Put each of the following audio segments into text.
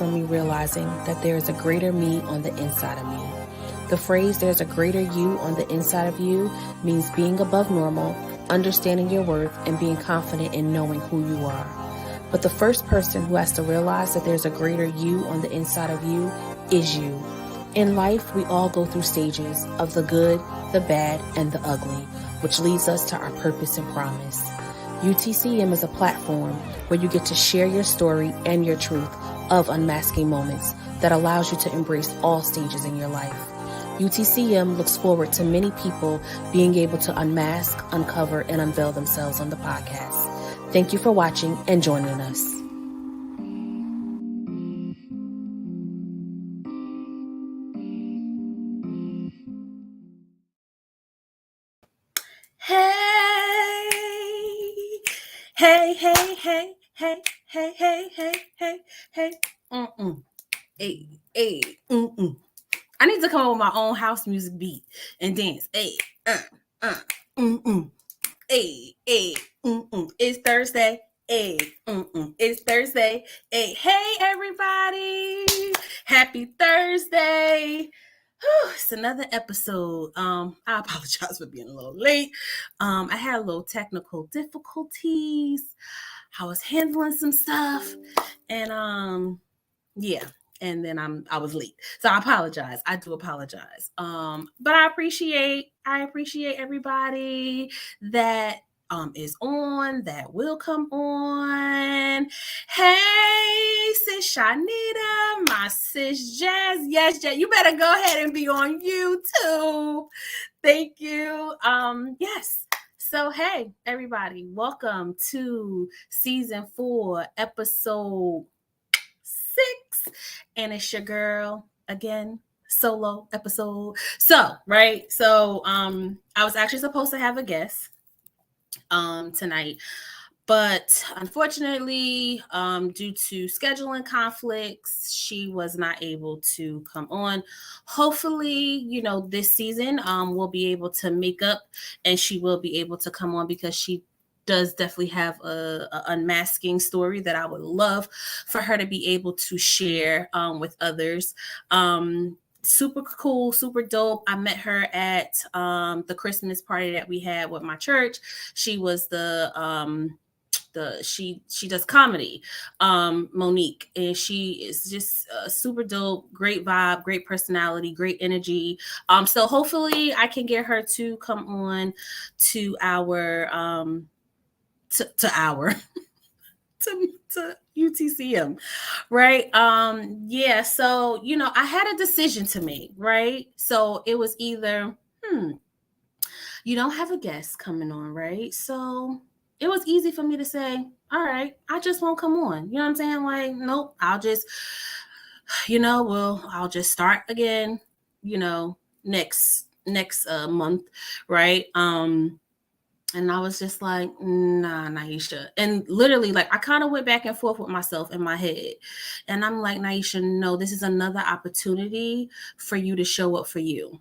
from me realizing that there is a greater me on the inside of me. The phrase, there's a greater you on the inside of you, means being above normal, understanding your worth, and being confident in knowing who you are. But the first person who has to realize that there's a greater you on the inside of you is you. In life, we all go through stages of the good, the bad, and the ugly, which leads us to our purpose and promise. UTCM is a platform where you get to share your story and your truth of unmasking moments that allows you to embrace all stages in your life. UTCM looks forward to many people being able to unmask, uncover, and unveil themselves on the podcast. Thank you for watching and joining us. Hey, hey, hey, hey, hey, hey, hey, hey, hey, hey, hey, I need to come up with my own house music beat and dance. Hey, hey, hey, It's Thursday. Hey, It's Thursday. Hey, everybody. Happy Thursday. It's another episode. I apologize for being a little late. I had a little technical difficulties. I was handling some stuff, and yeah, and then I was late. So I apologize. I do apologize. But I appreciate everybody that is on, that will come on. Hey, sis Shanita, my sis Jazz. Yes, Jazz, you better go ahead and be on YouTube. Thank you. Yes. So, hey, everybody, welcome to season 4, episode 6. And it's your girl again, solo episode. So, right. So, I was actually supposed to have a guest tonight, but unfortunately, due to scheduling conflicts, she was not able to come on. Hopefully, this season, we'll be able to make up and she will be able to come on because she does definitely have a unmasking story that I would love for her to be able to share with others. Super cool, super dope. I met her at the Christmas party that we had with my church. She was she does comedy, Monique, and she is just super dope, great vibe, great personality, great energy. So hopefully I can get her to come on to our to UTCM, right? Yeah, so I had a decision to make, right? So it was either you don't have a guest coming on, right? So it was easy for me to say, all right, I just won't come on. You know what I'm saying? Like, nope, I'll just I'll just start again, next month, right? And I was just like, nah, Naisha. And literally, like, I kind of went back and forth with myself in my head. And I'm like, Naisha, no, this is another opportunity for you to show up for you.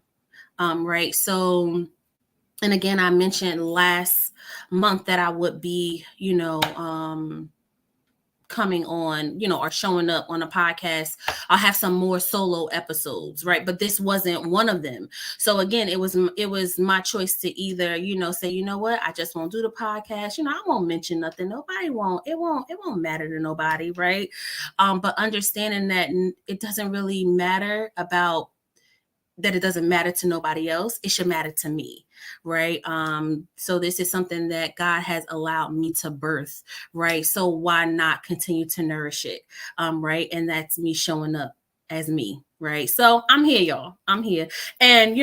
Right. So, and again, I mentioned last month that I would be, coming on, or showing up on a podcast. I'll have some more solo episodes, right? But this wasn't one of them. So again, it was my choice to either, say, you know what, I just won't do the podcast. I won't mention nothing. It won't matter to nobody, right? But understanding that it doesn't really matter about that, it doesn't matter to nobody else. It should matter to me, right? So this is something that God has allowed me to birth, right? So why not continue to nourish it, right? And that's me showing up as me, right? So I'm here, y'all. I'm here, and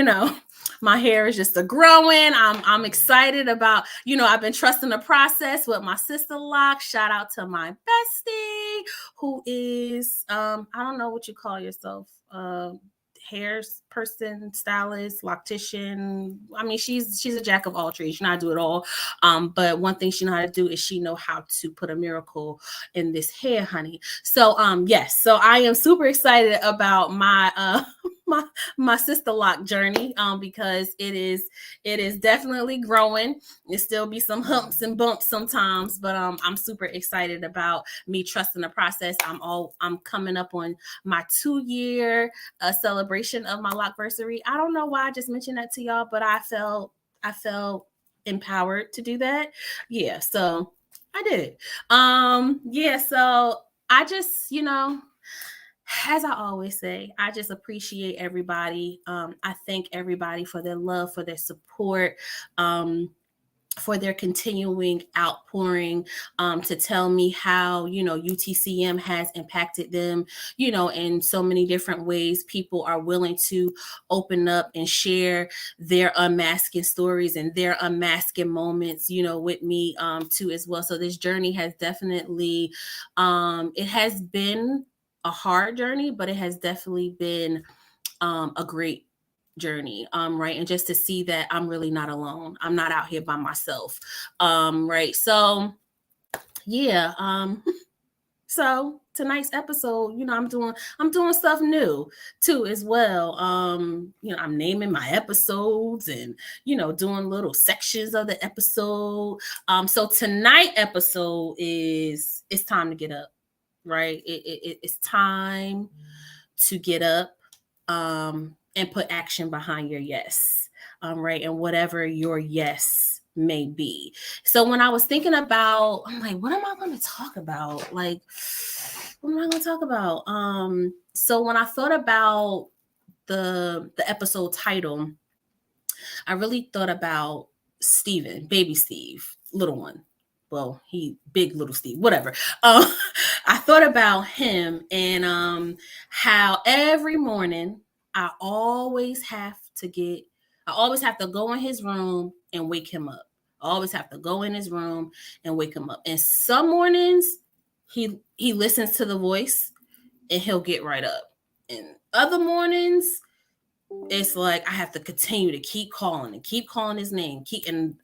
my hair is just growing. I'm excited about, I've been trusting the process with my sister Locke. Shout out to my bestie, who is I don't know what you call yourself. Hair person, stylist, loctician. I mean, she's a jack of all trades. She knows how to do it all. But one thing she knows how to do is she know how to put a miracle in this hair, honey. So yes, so I am super excited about my my sister lock journey, because it is definitely growing. There still be some humps and bumps sometimes, but I'm super excited about me trusting the process. I'm coming up on my 2-year celebration of my lockversary. I don't know why I just mentioned that to y'all, but I felt empowered to do that. Yeah, so I did it. Yeah, so I just, as I always say, I just appreciate everybody. I thank everybody for their love, for their support, for their continuing outpouring, to tell me how, UTCM has impacted them, in so many different ways. People are willing to open up and share their unmasking stories and their unmasking moments, with me, too, as well. So this journey has definitely, it has been a hard journey, but it has definitely been a great journey, right? And just to see that I'm really not alone. I'm not out here by myself, right? So yeah, so tonight's episode, I'm doing stuff new too as well. I'm naming my episodes and doing little sections of the episode. So tonight episode is it's time to get up, right? It's time to get up, and put action behind your yes, right? And whatever your yes may be. So when I was thinking about, I'm like, what am I going to talk about? Like, what am I going to talk about? So when I thought about the episode title, I really thought about Steven, baby Steve, little one. Well, he big little Steve, whatever. I thought about him and how every morning I always have to go in his room and wake him up. I always have to go in his room and wake him up. And some mornings he listens to the voice and he'll get right up. And other mornings it's like I have to continue to keep calling and keep calling his name.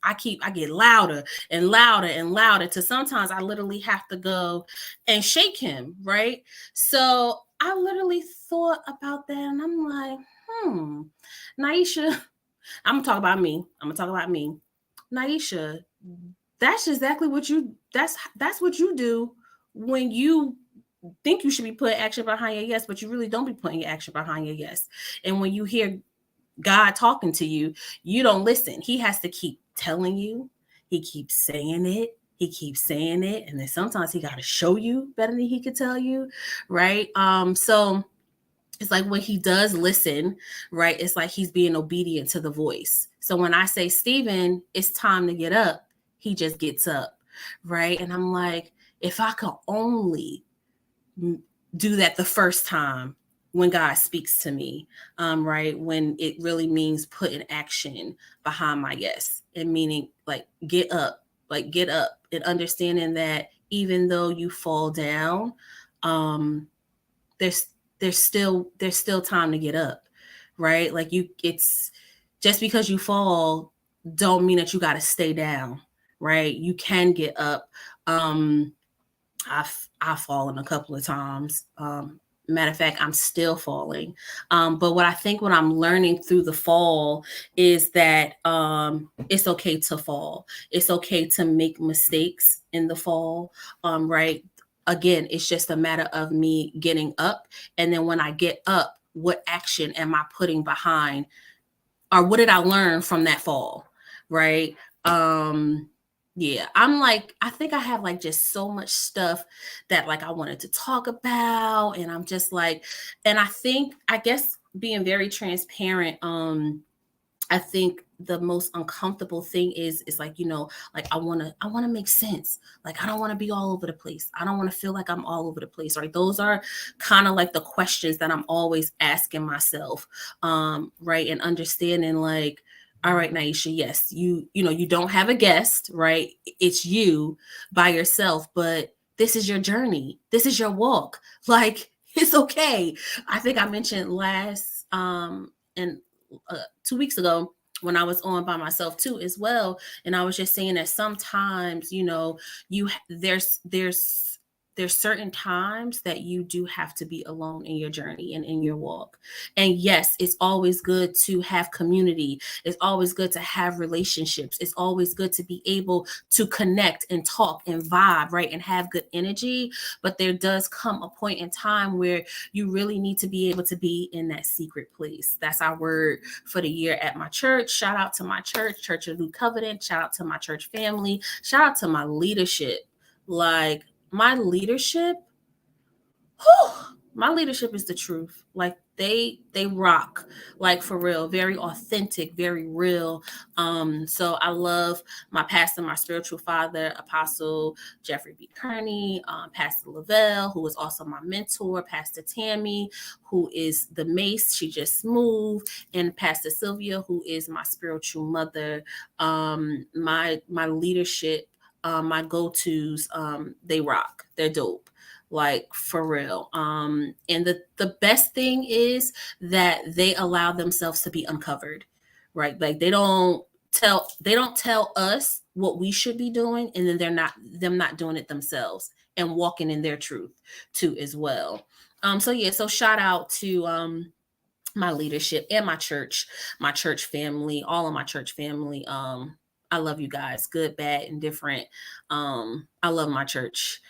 I get louder and louder and louder to sometimes I literally have to go and shake him, right? So I literally thought about that and I'm like, Naisha, I'm gonna talk about me. Naisha, that's exactly what that's what you do when you think you should be putting action behind your yes, but you really don't be putting your action behind your yes. And when you hear God talking to you, you don't listen. He has to keep telling you. He keeps saying it. He keeps saying it. And then sometimes he got to show you better than he could tell you. Right. So it's like when he does listen, right, it's like he's being obedient to the voice. So when I say, Steven, it's time to get up, he just gets up. Right. And I'm like, if I could only do that the first time when God speaks to me, right? When it really means putting action behind my yes, and meaning like get up and understanding that even though you fall down, there's there's still time to get up, right? Like it's just because you fall don't mean that you got to stay down, right? You can get up. I've fallen a couple of times. Matter of fact, I'm still falling. But what I'm learning through the fall is that it's okay to fall. It's okay to make mistakes in the fall, right? Again, it's just a matter of me getting up. And then when I get up, what action am I putting behind? Or what did I learn from that fall? Right. Yeah, I think I have like just so much stuff that like I wanted to talk about. And I'm just like, and I guess being very transparent, I think the most uncomfortable thing is like, like I want to make sense. Like I don't want to be all over the place. I don't want to feel like I'm all over the place. Right. Those are kind of like the questions that I'm always asking myself. Right. And understanding like, all right, Naisha, yes, you don't have a guest, right? It's you by yourself, but this is your journey. This is your walk. Like it's okay. I think I mentioned last and 2 weeks ago when I was on by myself too as well, and I was just saying that sometimes you there's certain times that you do have to be alone in your journey and in your walk. And yes, it's always good to have community. It's always good to have relationships. It's always good to be able to connect and talk and vibe, right? And have good energy. But there does come a point in time where you really need to be able to be in that secret place. That's our word for the year at my church. Shout out to my church, Church of New Covenant. Shout out to my church family. Shout out to my leadership. Like, my leadership, whew, my leadership is the truth. Like, they rock, like, for real, very authentic, very real. So I love my pastor, my spiritual father, Apostle Jeffrey B. Kearney, Pastor Lavelle, who is also my mentor, Pastor Tammy, who is the mace, she just moved, and Pastor Sylvia, who is my spiritual mother. My leadership, my go-tos, they rock, they're dope, like, for real. And the best thing is that they allow themselves to be uncovered, right? Like, they don't tell us what we should be doing, and then they're not doing it themselves and walking in their truth too as well. So yeah, so shout out to my leadership and my church family, all of my church family. I love you guys, good, bad, and different. I love my church.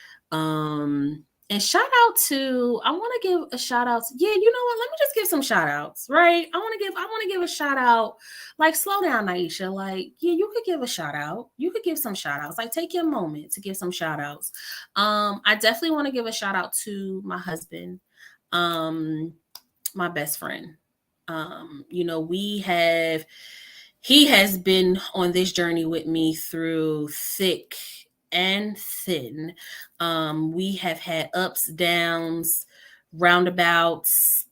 And shout out to, I want to give a shout out. Yeah, you know what? Let me just give some shout outs, right? I want to give a shout out. Like, slow down, Naisha. Like, yeah, you could give a shout out. You could give some shout outs. Like, take your moment to give some shout outs. I definitely want to give a shout out to my husband. Um, my best friend. He has been on this journey with me through thick and thin. We have had ups, downs, roundabouts,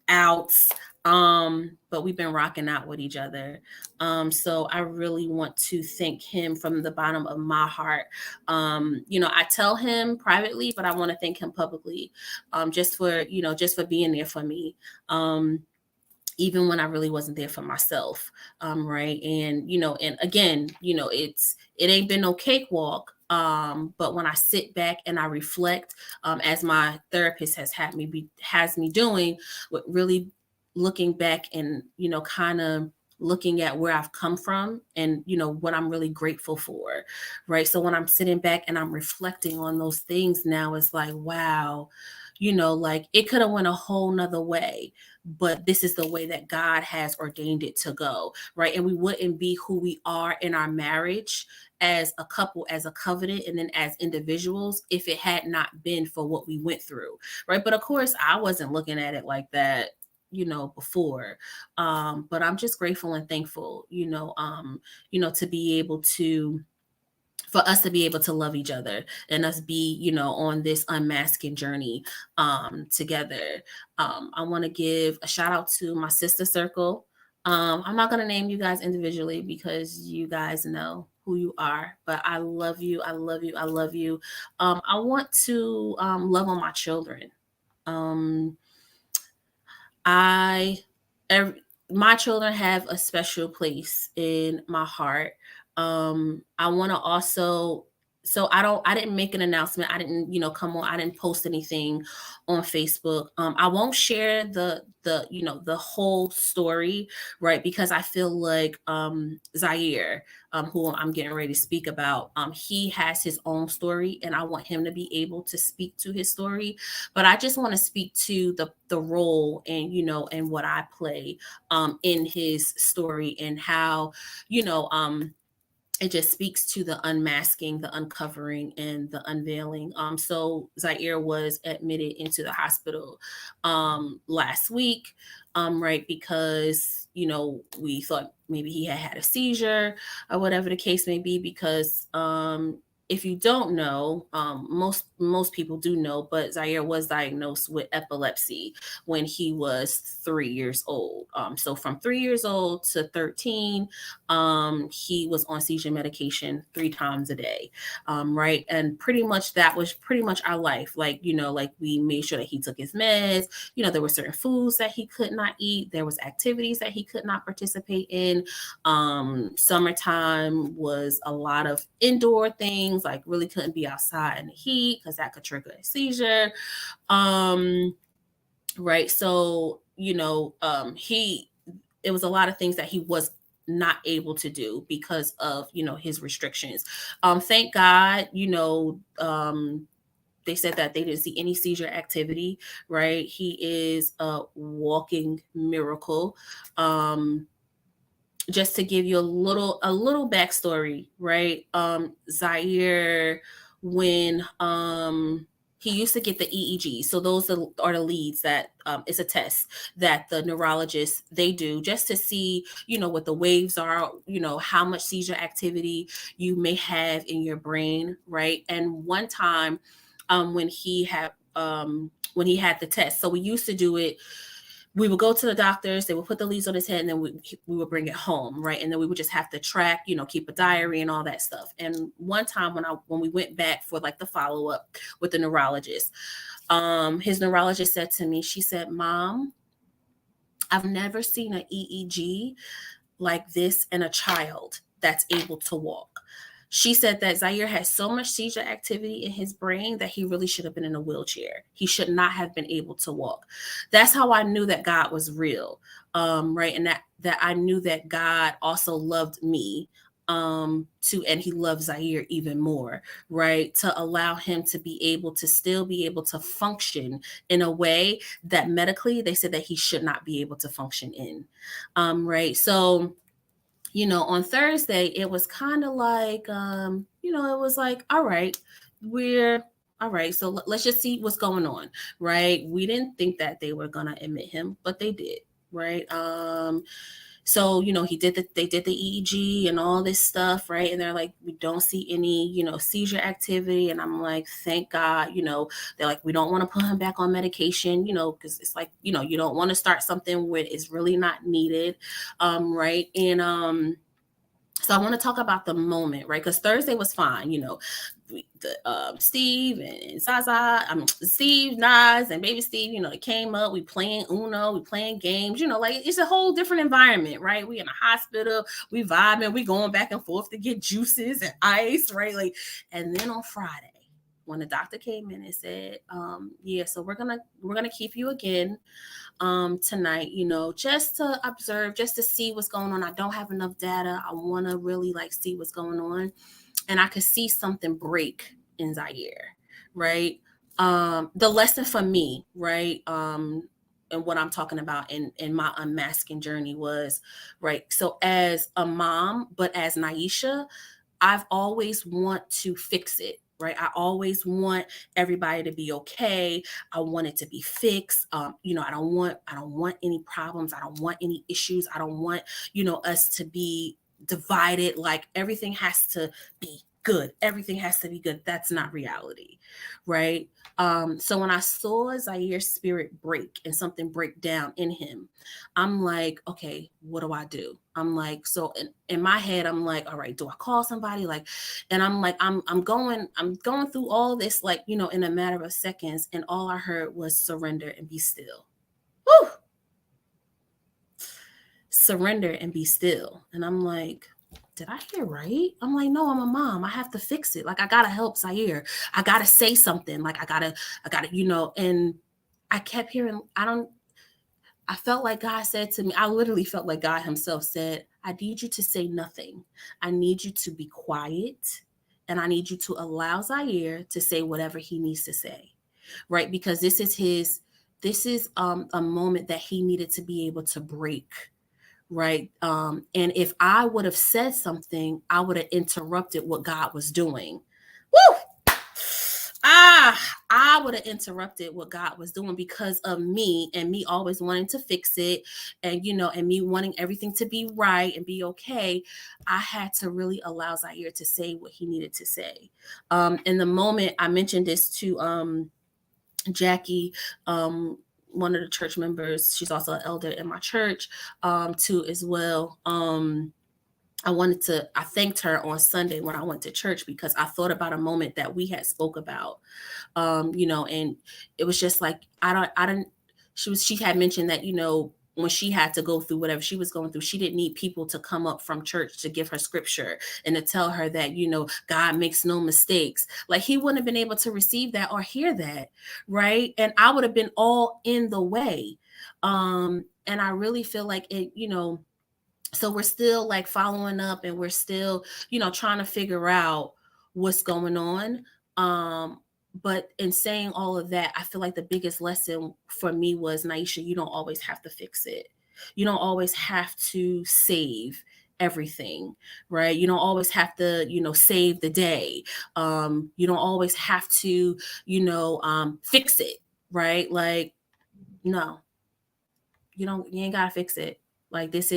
outs. But we've been rocking out with each other. So I really want to thank him from the bottom of my heart. I tell him privately, but I want to thank him publicly, just for being there for me. Even when I really wasn't there for myself. Right. And again, it ain't been no cakewalk. But when I sit back and I reflect, as my therapist has me doing, with really looking back and, kind of looking at where I've come from and, what I'm really grateful for. Right. So when I'm sitting back and I'm reflecting on those things now, it's like, wow, like, it could have went a whole nother way, but this is the way that God has ordained it to go, right? And we wouldn't be who we are in our marriage as a couple, as a covenant, and then as individuals if it had not been for what we went through, right? But of course, I wasn't looking at it like that, before. But I'm just grateful and thankful, to be able to for us to be able to love each other and us be, on this unmasking journey together. I want to give a shout out to my sister circle. I'm not going to name you guys individually because you guys know who you are, but I love you. I love you. I love you. I want to love on my children. Um, I every, my children have a special place in my heart. I want to also, so I didn't make an announcement. I didn't, come on, I didn't post anything on Facebook. I won't share the whole story, right? Because I feel like Zaire, who I'm getting ready to speak about, he has his own story and I want him to be able to speak to his story. But I just want to speak to the role and, and what I play in his story, and how, you know, um it just speaks to the unmasking, the uncovering, and the unveiling. So Zaire was admitted into the hospital last week, right? Because, we thought maybe he had a seizure or whatever the case may be. Because if you don't know, most people do know, but Zaire was diagnosed with epilepsy when he was 3 years old. So from 3 years old to 13, he was on seizure medication 3 times a day, right? And pretty much that was pretty much our life. Like, like, we made sure that he took his meds. There were certain foods that he could not eat. There was activities that he could not participate in. Summertime was a lot of indoor things, rooms, like really couldn't be outside in the heat because that could trigger a seizure. Right. So, it was a lot of things that he was not able to do because of, his restrictions. Thank God, they said that they didn't see any seizure activity, right? He is a walking miracle. Just to give you a little backstory, right? Zaire, when he used to get the EEG, so those are the leads that it's a test that the neurologists they do just to see, what the waves are, how much seizure activity you may have in your brain, right? And one time, when he had the test, so we used to do it, we would go to the doctors, they would put the leads on his head, and then we would bring it home, right? And then we would just have to track, keep a diary and all that stuff. And one time when we went back for like the follow-up with the neurologist, his neurologist said to me, she said, "Mom, I've never seen an EEG like this in a child that's able to walk." She said that Zaire has so much seizure activity in his brain that he really should have been in a wheelchair. He should not have been able to walk. That's how I knew that God was real, right? And that I knew that God also loved me, too, and he loved Zaire even more, right? To allow him to be able to still be able to function in a way that medically they said that he should not be able to function in, right? So, on Thursday, it was kind of like, it was like, all right, we're all right. So let's just see what's going on, right? We didn't think that they were gonna admit him, but they did, right? So they did the EEG and all this stuff, right? And they're like, we don't see any, seizure activity. And I'm like, thank God, they're like, we don't want to put him back on medication, because it's like, you don't want to start something where it's really not needed, right? And so I want to talk about the moment, right? Because Thursday was fine, Steve and Zaza, Steve, Nas, and baby Steve, they came up, we playing Uno, we playing games, like it's a whole different environment, right? We in a hospital, we vibing, we going back and forth to get juices and ice, right? Like, and then on Friday, when the doctor came in and said, yeah, so we're gonna keep you again tonight, just to observe, just to see what's going on. I don't have enough data. I want to really like see what's going on. And I could see something break in Zaire, right? The lesson for me, right? And what I'm talking about in my unmasking journey was, right? So as a mom, but as Naisha, I've always want to fix it, right? I always want everybody to be okay. I want it to be fixed. I don't want any problems. I don't want any issues. I don't want, us to be divided. Like everything has to be good. Everything has to be good. That's not reality, right? So when I saw Zaire's spirit break and something break down in him, I'm like, okay, what do I do? I'm like, so in my head, I'm like, all right, do I call somebody? Like, and I'm like, I'm going through all this, like, in a matter of seconds, and all I heard was surrender and be still. Woo! Surrender and be still. And I'm like, did I hear right? I'm like, no, I'm a mom. I have to fix it. Like, I gotta help Zaire. I gotta say something. Like, I gotta, and I kept hearing, I felt like God said to me, I literally felt like God himself said, I need you to say nothing. I need you to be quiet, and I need you to allow Zaire to say whatever he needs to say, right? Because this is a moment that he needed to be able to break, right? And if I would have said something, I would have interrupted what God was doing. Woo! I would have interrupted what God was doing because of me, and me always wanting to fix it, and and me wanting everything to be right and be okay. I had to really allow Zaire to say what he needed to say. In the moment, I mentioned this to Jackie, one of the church members. She's also an elder in my church, too, as well. I thanked her on Sunday when I went to church, because I thought about a moment that we had spoke about, and it was just like, she had mentioned that, when she had to go through whatever she was going through, she didn't need people to come up from church to give her scripture and to tell her that, God makes no mistakes. Like, he wouldn't have been able to receive that or hear that, right? And I would have been all in the way. And I really feel like it, so we're still like following up, and we're still, trying to figure out what's going on. But in saying all of that, I feel like the biggest lesson for me was, Naisha, you don't always have to fix it. You don't always have to save everything, right? You don't always have to, save the day. You don't always have to, fix it, right? Like, no, you ain't gotta fix it. Like, this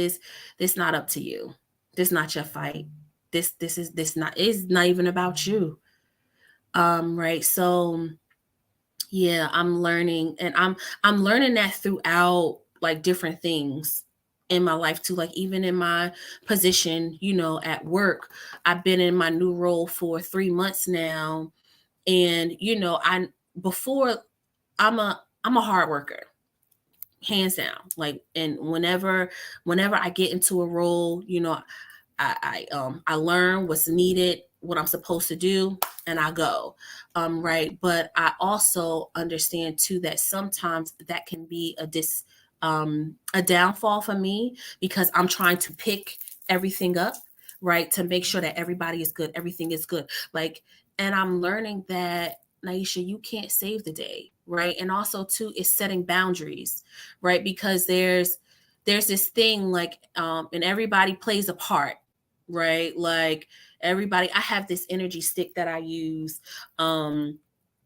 not up to you. This not your fight. This is not even about you. Right. So yeah, I'm learning, and I'm learning that throughout, like, different things in my life too. Like, even in my position, at work, I've been in my new role for 3 months now. And I before I'm a hard worker, hands down. Like, and whenever I get into a role, I learn what's needed, what I'm supposed to do, and I go. Right. But I also understand too that sometimes that can be a downfall for me, because I'm trying to pick everything up, right, to make sure that everybody is good, everything is good. Like, and I'm learning that, Naisha, you can't save the day, right? And also too is setting boundaries, right? Because there's this thing, like, and everybody plays a part, right? Like, everybody, I have this energy stick that I use. And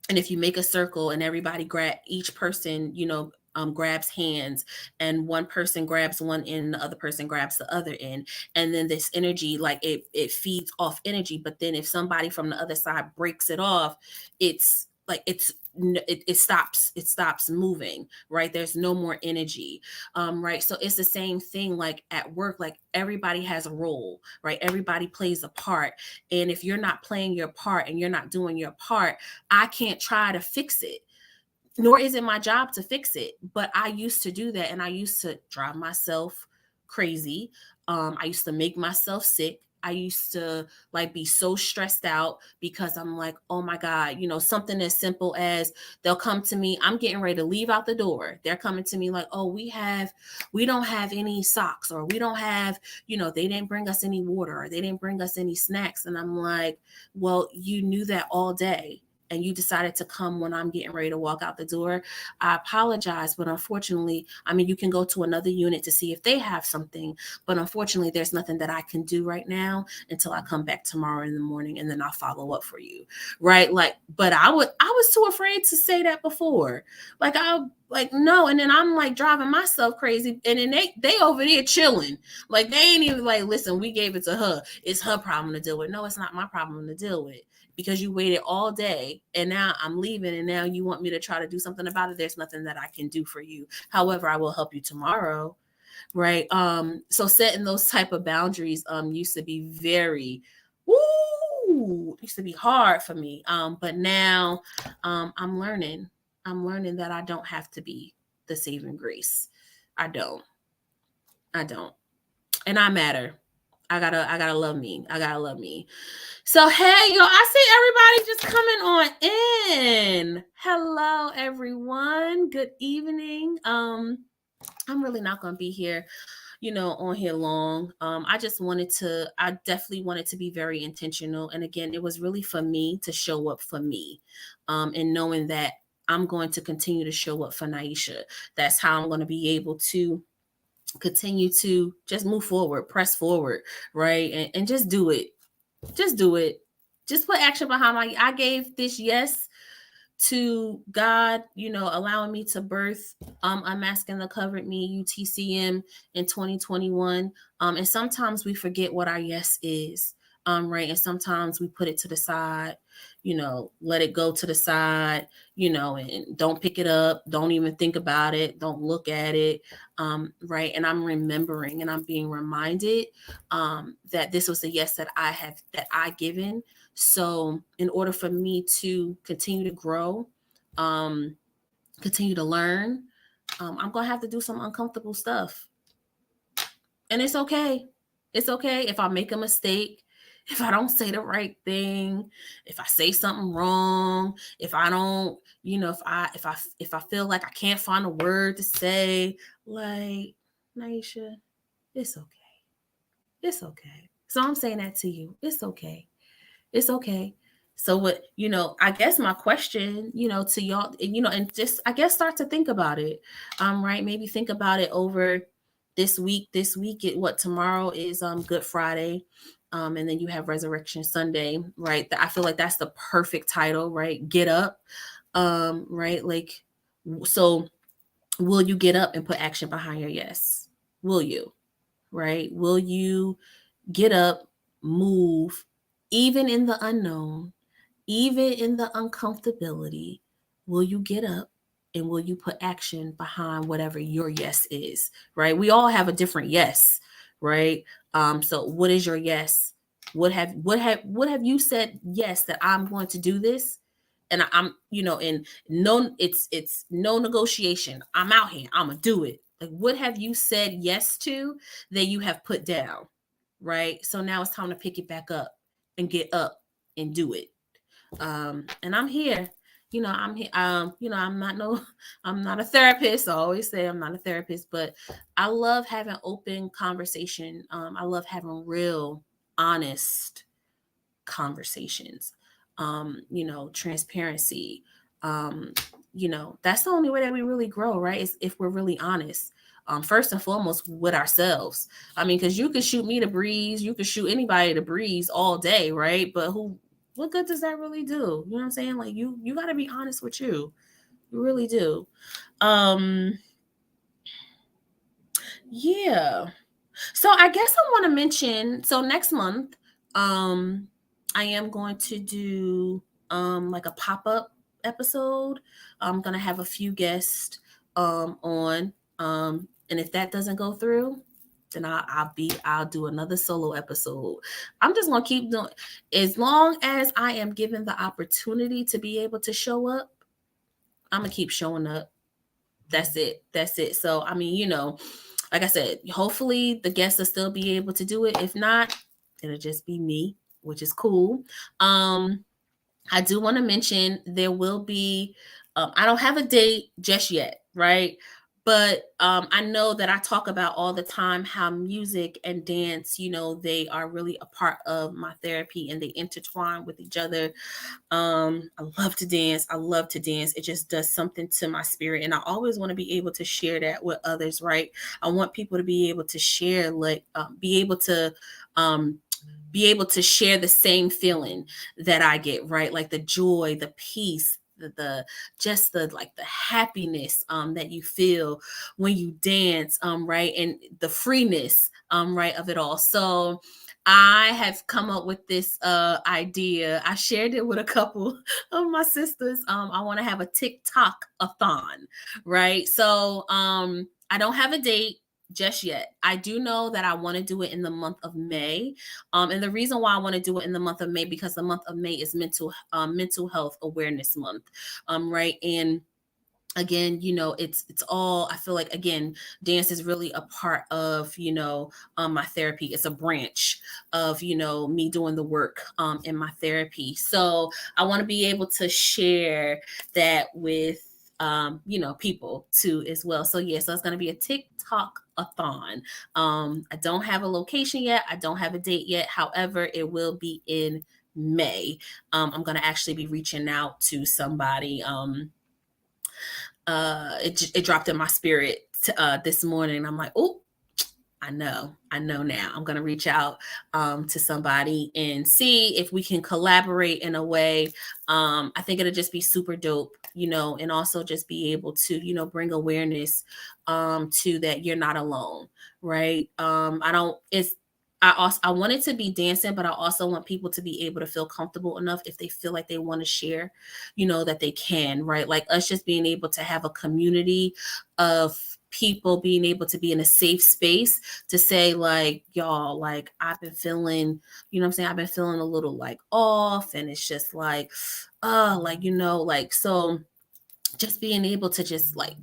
if you make a circle and everybody each person, grabs hands, and one person grabs one end, the other person grabs the other end, and then this energy, like, it feeds off energy. But then if somebody from the other side breaks it off, it's like it stops moving, right? There's no more energy. Right. So it's the same thing, like, at work. Like, everybody has a role, right? Everybody plays a part. And if you're not playing your part and you're not doing your part, I can't try to fix it, nor is it my job to fix it. But I used to do that, and I used to drive myself crazy. I used to make myself sick. I used to, like, be so stressed out, because I'm like, oh my God, something as simple as, they'll come to me, I'm getting ready to leave out the door. They're coming to me like, oh, we don't have any socks, or we don't have, they didn't bring us any water, or they didn't bring us any snacks. And I'm like, well, you knew that all day, and you decided to come when I'm getting ready to walk out the door. I apologize, but unfortunately, I mean, you can go to another unit to see if they have something, but unfortunately, there's nothing that I can do right now until I come back tomorrow in the morning, and then I'll follow up for you, right? Like, but I was too afraid to say that before. Like, no, and then I'm like driving myself crazy, and then they over there chilling, like, they ain't even like, listen, we gave it to her. It's her problem to deal with. No, it's not my problem to deal with, because you waited all day, and now I'm leaving, and now you want me to try to do something about it. There's nothing that I can do for you. However, I will help you tomorrow, right? So setting those type of boundaries used to be used to be hard for me. But now I'm learning. I'm learning that I don't have to be the saving grace. I don't. I don't. And I matter. I gotta love me. I gotta love me. So hey, yo, I see everybody just coming on in. Hello, everyone. Good evening. I'm really not gonna be here, on here long. I definitely wanted to be very intentional. And again, it was really for me to show up for me. And knowing that I'm going to continue to show up for Naisha. That's how I'm going to be able to continue to just move forward, press forward, right? And just do it. Just do it. Just put action behind I gave this yes to God, allowing me to birth Unmasking the Covered Me UTCM in 2021. And sometimes we forget what our yes is. Right. And sometimes we put it to the side, let it go to the side, and don't pick it up. Don't even think about it. Don't look at it. Right. And I'm remembering, and I'm being reminded that this was a yes that I given. So in order for me to continue to grow, continue to learn, I'm going to have to do some uncomfortable stuff. And it's okay. It's okay if I make a mistake, if I don't say the right thing, if I say something wrong, if I don't, if I feel like I can't find a word to say, like, Naisha, it's okay. It's okay. So I'm saying that to you. It's okay. It's okay. So what, I guess my question, to y'all, and just I guess start to think about it. Right. Maybe think about it over this week. Tomorrow is Good Friday. And then you have Resurrection Sunday, right? I feel like that's the perfect title, right? Get up. Right. Like, so will you get up and put action behind your yes? Will you? Right? Will you get up, move, even in the unknown, even in the uncomfortability? Will you get up and will you put action behind whatever your yes is? Right? We all have a different yes, right? So what is your yes? What have you said yes that I'm going to do this? And I'm, and no, it's no negotiation. I'm out here. I'm gonna do it. Like, what have you said yes to that you have put down? Right. So now it's time to pick it back up and get up and do it. And I'm here. I'm here. I'm not a therapist. I always say I'm not a therapist, but I love having open conversation. I love having real, honest conversations. Transparency. That's the only way that we really grow, right? Is if we're really honest. First and foremost with ourselves. I mean, because you could shoot me to breeze, you could shoot anybody to breeze all day, right? But what good does that really do? You know what I'm saying? Like, you got to be honest with you. You really do. Yeah. So I guess I want to mention, so next month, I am going to do like a pop-up episode. I'm gonna have a few guests on. And if that doesn't go through, then I'll do another solo episode. I'm just gonna keep doing, as long as I am given the opportunity to be able to show up, I'm gonna keep showing up. That's it. So I mean, like I said, hopefully the guests will still be able to do it. If not, it'll just be me, which is cool. I do want to mention there will be, I don't have a date just yet, right? But I know that I talk about all the time how music and dance, they are really a part of my therapy and they intertwine with each other. I love to dance. I love to dance. It just does something to my spirit. And I always want to be able to share that with others, right? I want people to be able to share, like, be able to share the same feeling that I get, right? Like the joy, the peace, the just the like the happiness that you feel when you dance, right? And the freeness, right, of it all. So I have come up with this idea. I shared it with a couple of my sisters. I want to have a TikTok-a-thon, right? So I don't have a date just yet. I do know that I want to do it in the month of May. And the reason why I want to do it in the month of May, because the month of May is mental health awareness month. Right. And again, it's all, I feel like, again, dance is really a part of, my therapy. It's a branch of, me doing the work in my therapy. So I want to be able to share that with people too as well. So yeah, so it's going to be a TikTok-a-thon. I don't have a location yet. I don't have a date yet. However, it will be in May. I'm going to actually be reaching out to somebody. It dropped in my spirit this morning. I'm like, oh, I know now. I'm going to reach out to somebody and see if we can collaborate in a way. I think it'll just be super dope, and also just be able to, bring awareness to that you're not alone, right? I want it to be dancing, but I also want people to be able to feel comfortable enough if they feel like they want to share, that they can, right? Like us just being able to have a community of people being able to be in a safe space to say, like, y'all, like, I've been feeling, I'm saying, I've been feeling a little like off, and it's just like, like, like, so just being able to just like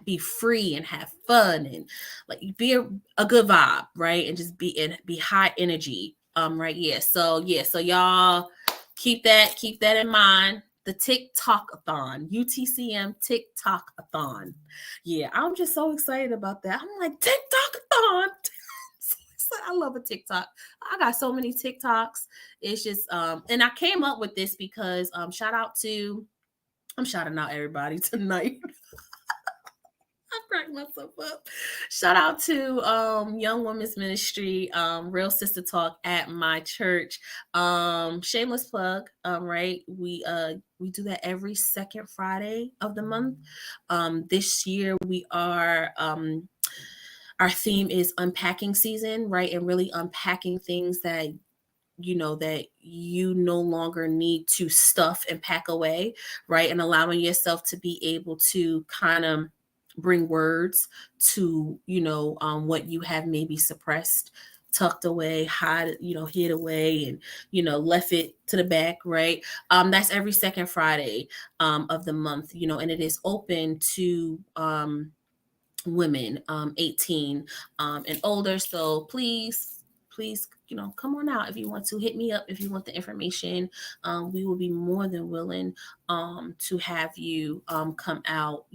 be free and have fun and like be a good vibe, right? And just be high energy. Right. So y'all keep that in mind. The TikTok-a-thon, UTCM TikTok-a-thon. Yeah, I'm just so excited about that. I'm like, TikTok-a-thon. I love a TikTok. I got so many TikToks. It's just and I came up with this because shout out to I'm shouting out everybody tonight. I cracked myself up. Shout out to Young Women's Ministry, Real Sister Talk at my church. Shameless plug, right? We do that every second Friday of the month. This year we are our theme is unpacking season, right? And really unpacking things that that you no longer need to stuff and pack away, right? And allowing yourself to be able to kind of bring words to what you have maybe suppressed, tucked away, hid away, and left it to the back, right? That's every second Friday of the month, and it is open to women 18 and older. So please come on out if you want to. Hit me up if you want the information. We will be more than willing to have you come out,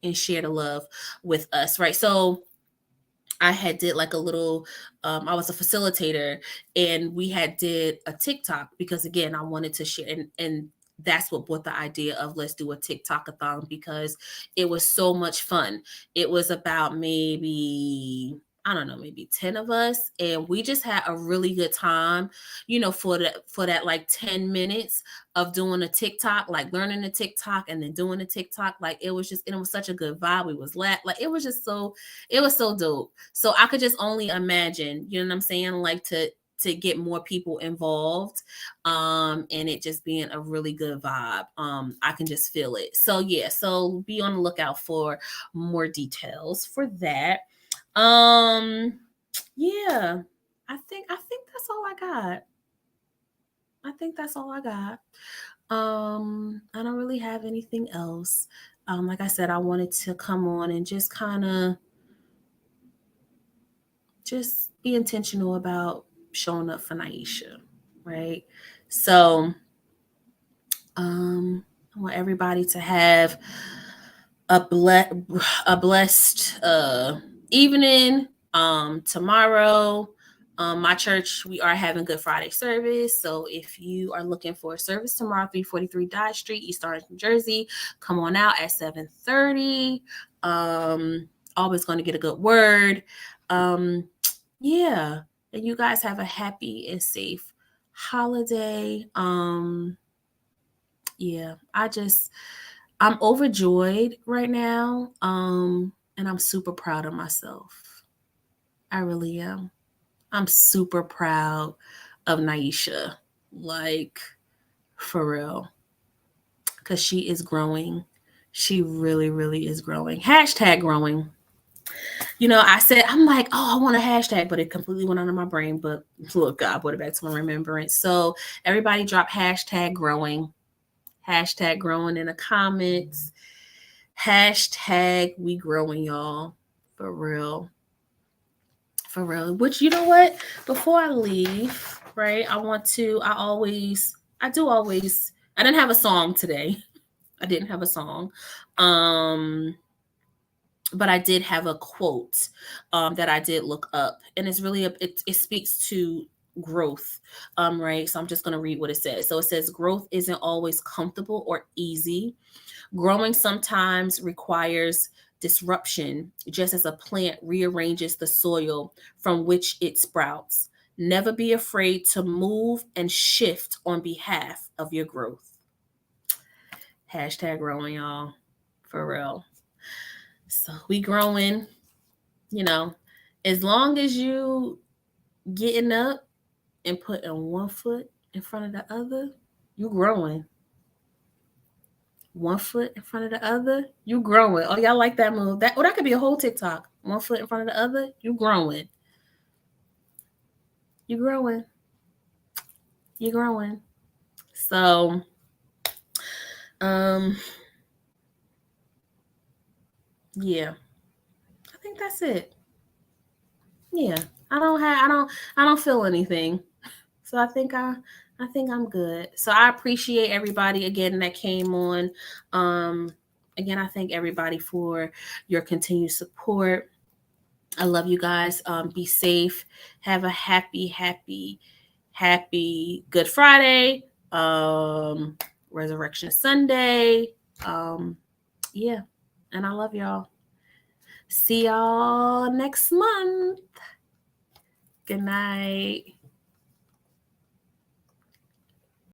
and share the love with us, right? So I had did like a little I was a facilitator, and we had did a TikTok because again I wanted to share, and that's what brought the idea of let's do a TikTok-a-thon, because it was so much fun. It was about maybe I don't know, maybe 10 of us, and we just had a really good time, for that like 10 minutes of doing a TikTok, like learning the TikTok and then doing the TikTok. Like it was such a good vibe. We was like it was so dope. So I could just only imagine, you know what I'm saying, like to get more people involved, and it just being a really good vibe. I can just feel it. So yeah, so be on the lookout for more details for that. Yeah, I think that's all I got. I think that's all I got. I don't really have anything else. Like I said, I wanted to come on and just kind of just be intentional about showing up for Naisha, right? So, I want everybody to have a blessed evening. Tomorrow, my church, we are having Good Friday service. So if you are looking for a service tomorrow, 343 Dodge Street, East Orange, New Jersey, come on out at 7:30. Always going to get a good word. Yeah. And you guys have a happy and safe holiday. Yeah, I'm overjoyed right now. And I'm super proud of myself. I really am. I'm super proud of Naisha. Like, for real. Because she is growing. She really, really is growing. Hashtag growing. I said, I'm like, oh, I want a hashtag, but it completely went out of my brain. But look, God brought it back to my remembrance. So everybody drop hashtag growing. Hashtag growing in the comments. Hashtag we growing, y'all. For real. For real. Which, you know what? Before I leave, right, I didn't have a song today. I didn't have a song. But I did have a quote that I did look up, and it's really it speaks to growth, right? So I'm just going to read what it says. So it says, growth isn't always comfortable or easy. Growing sometimes requires disruption, just as a plant rearranges the soil from which it sprouts. Never be afraid to move and shift on behalf of your growth. Hashtag growing, y'all. For real. So we growing, as long as you getting up and putting one foot in front of the other, you growing. One foot in front of the other, you growing. Oh, y'all like that move? That could be a whole TikTok. One foot in front of the other, you growing. You growing. You growing. So, um, Yeah, I think that's it. Yeah, I don't feel anything. So I think I'm good. So I appreciate everybody again that came on. Again, I thank everybody for your continued support. I love you guys. Be safe. Have a happy Good Friday. Resurrection Sunday. Um, yeah. And I love y'all. See y'all next month. Good night.